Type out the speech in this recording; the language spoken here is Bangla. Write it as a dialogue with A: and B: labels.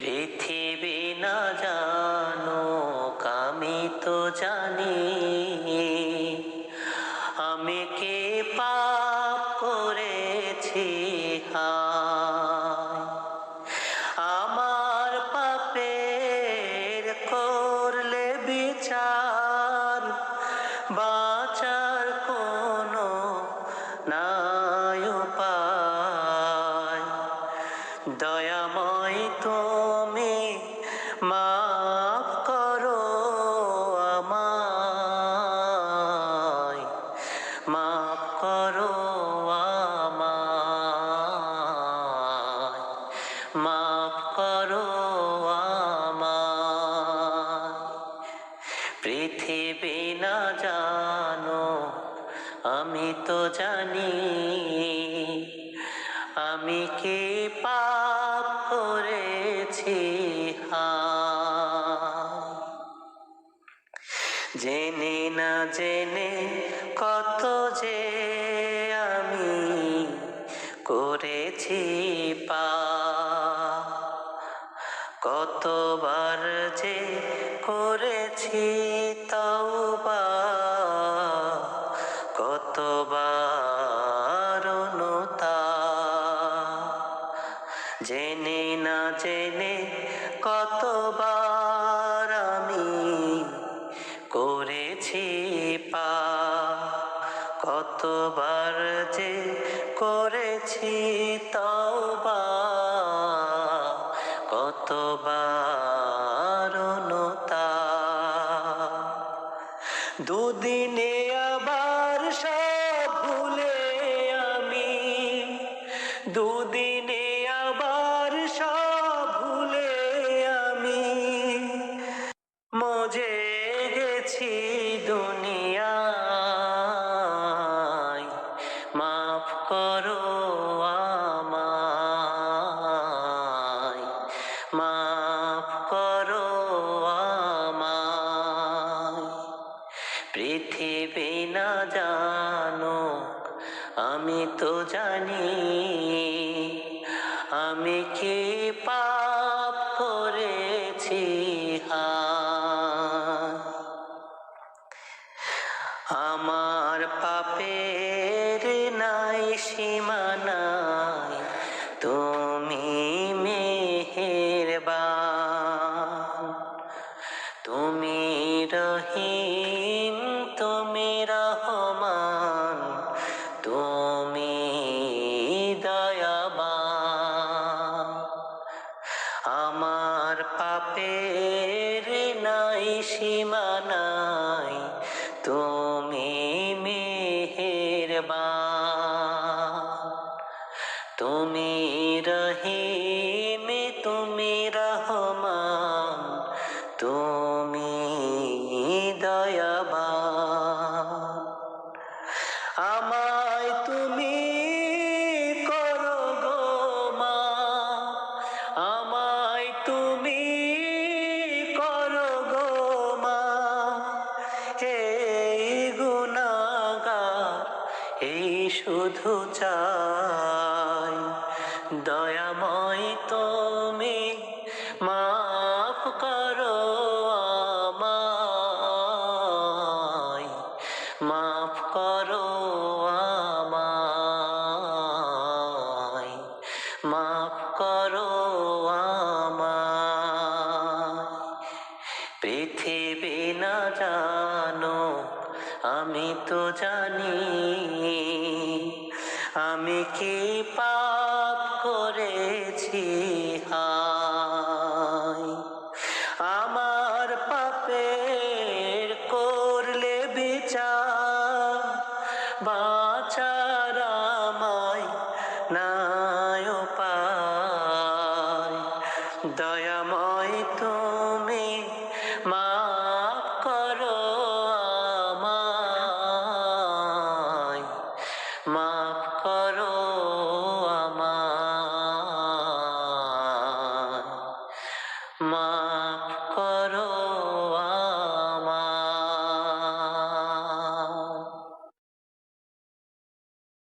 A: পৃথিবী না জানুক আমি তো জানি, আমি কি পাপ করেছি হায়। আমার পাপের করলে বিচার, বাঁচার কোনো নাই উপায়। দয়াময় তুমি মাফ করো আমায়, মাফ করো আমায়, মাফ করো আমায়। পৃথিবী না জানো আমি তো জানি, আমি কি পাপ করেছি হায়। জেনে না জেনে কত যে আমি করেছি পাপ, কতবার যে করেছি তওবা, কতবার অনুতাপ। জেনে না জেনে কতবার আমি করেছি পাপ, কতবার যে করেছি তওবা, কতবার অনুতাপ। দুদিনে আবার সব ভুলে আমি, দুদিনে আবার সব ভুলে আমি মজে গেছি দুনিয়ায়। মাফ করো আমায়, মাফ করো আমায়। পৃথিবী না জানুক আমি তো জানি, আমি কি পাপ করেছি হায়। আমার পাপের নাই সীমা নাই, তুমি মেহেরবান। তুমি রহিম, তুমি রহমান, তুমি দয়াবান। আমার পাপের নাই সীমা নাই, তুমি মেহেরবান। তুমি রহিম, তুমি রহমান, তুমি দয়াবান। আমায় তুমি করো গো মাফ, আমায় তুমি করো গো মাফ। এই গুনাহগার এই শুধু চাই, দয়াময় তুমি মাফ করো আমায়, মাফ করো আমায়, মাফ করো আমায়। পৃথিবী না জানো আমি তো জানি, আমি কি পাপ করেছি হায়। আমার পাপের করলে বিচার, বাঁচার আমায় নাই উপায়। দয়াময়